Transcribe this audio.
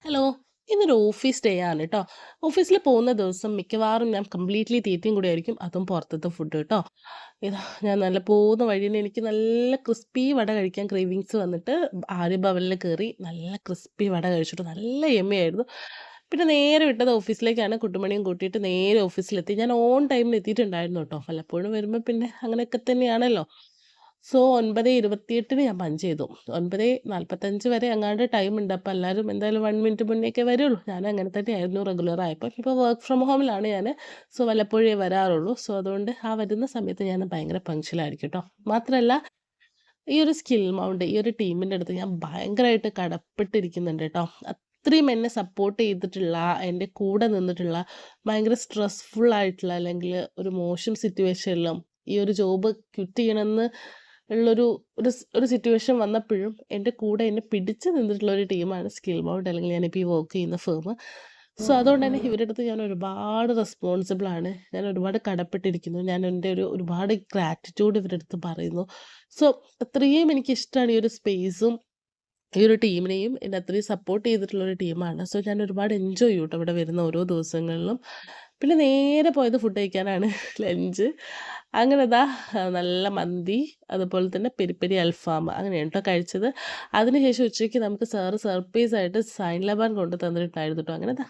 Hello. ഇന്നൊരു office day ആണ് ട്ടോ. ഓഫീസിൽ പോകുന്ന ദിവസം മിക്കവാറും ഞാൻ കംപ്ലീറ്റ്ലി തീറ്റയും കൂടി ആയിരിക്കും. അതും പുറത്തത്തെ ഫുഡ് ട്ടോ. ഇതാ ഞാൻ നല്ല പോകുന്ന വഴിയിൽ എനിക്ക് നല്ല ക്രിസ്പി വട കഴിക്കാൻ ക്രേവിങ്സ് വന്നിട്ട് ആര്യ ഭവനിൽ കേറി നല്ല ക്രിസ്പി വട കഴിച്ചിട്ട് നല്ല യമ്മി ആയിരുന്നു. പിന്നെ നേരെ വിട്ടത് ഓഫീസിലേക്കാണ്. കുട്ടുമണിയും കൂട്ടിയിട്ട് നേരെ ഓഫീസിലെത്തി. ഞാൻ ഓൺ ടൈമിന് എത്തിയിട്ടുണ്ടായിരുന്നു ട്ടോ. വല്ലപ്പോഴും വരുമ്പോ പിന്നെ അങ്ങനെയൊക്കെ തന്നെയാണല്ലോ. സോ 9:28 ഞാൻ പഞ്ച് ചെയ്തു. 9:45 വരെ എങ്ങാണ്ട് ടൈമുണ്ട്. അപ്പൊ എല്ലാരും എന്തായാലും 1 മിനിറ്റ് മുന്നേക്കെ വരുള്ളൂ. ഞാനും അങ്ങനെ തന്നെയായിരുന്നു റെഗുലർ ആയപ്പോൾ. ഇപ്പോൾ വർക്ക് ഫ്രം ഹോമിലാണ് ഞാന്. സോ വല്ലപ്പോഴേ വരാറുള്ളൂ. സോ അതുകൊണ്ട് ആ വരുന്ന സമയത്ത് ഞാൻ ഭയങ്കര പങ്ക്ച്വൽ ആയിരിക്കും ട്ടോ. മാത്രല്ല ഈ ഒരു സ്കിൽ മൗണ്ട് ഈ ഒരു ടീമിന്റെ അടുത്ത് ഞാൻ ഭയങ്കരമായിട്ട് കടപ്പെട്ടിരിക്കുന്നുണ്ട് ട്ടോ. അത്രയും എന്നെ സപ്പോർട്ട് ചെയ്തിട്ടുള്ള, എൻ്റെ കൂടെ നിന്നിട്ടുള്ള, ഭയങ്കര സ്ട്രെസ്ഫുൾ ആയിട്ടുള്ള അല്ലെങ്കിൽ ഒരു മോശം സിറ്റുവേഷനിലും ഈ ഒരു ജോബ് ക്വിറ്റ് ചെയ്യണമെന്ന് ഉള്ളൊരു ഒരു സിറ്റുവേഷൻ വന്നപ്പോഴും എൻ്റെ കൂടെ എന്നെ പിടിച്ച് നിന്നിട്ടുള്ള ഒരു ടീമാണ് സ്കിൽ മൗണ്ട് അല്ലെങ്കിൽ ഞാനിപ്പോൾ ഈ വർക്ക് ചെയ്യുന്ന ഫേം. സോ അതുകൊണ്ട് തന്നെ ഇവരുടെ അടുത്ത് ഞാൻ ഒരുപാട് റെസ്പോൺസിബിൾ ആണ്. ഞാൻ ഒരുപാട് കടപ്പെട്ടിരിക്കുന്നു. ഞാൻ എൻ്റെ ഒരുപാട് ഗ്രാറ്റിറ്റ്യൂഡ് ഇവരുടെ അടുത്ത് പറയുന്നു. സോ അത്രയും എനിക്കിഷ്ടമാണ് ഈ ഒരു സ്പേസും ഈ ഒരു ടീമിനെയും എന്നെ അത്രയും സപ്പോർട്ട് ചെയ്തിട്ടുള്ള ഒരു ടീമാണ്. സോ ഞാൻ ഒരുപാട് എൻജോയ് ചെയ്യും ട്ടോ ഇവിടെ വരുന്ന ഓരോ ദിവസങ്ങളിലും. പിന്നെ നേരെ പോയത് ഫുഡ് കഴിക്കാനാണ് ലഞ്ച്. അങ്ങനെ ദാ നല്ല മന്തി, അതുപോലെ തന്നെ പെരി പെരി അൽഫാം അങ്ങനെയാണ് ട്ടോ കഴിച്ചത്. അതിനുശേഷം ഉച്ചയ്ക്ക് നമുക്ക് സാറ് സർപ്രൈസായിട്ട് സൈൻ ലബാൻ കൊണ്ട് തന്നിട്ടുണ്ടായിരുന്നു ട്ടോ. അങ്ങനെ ദാ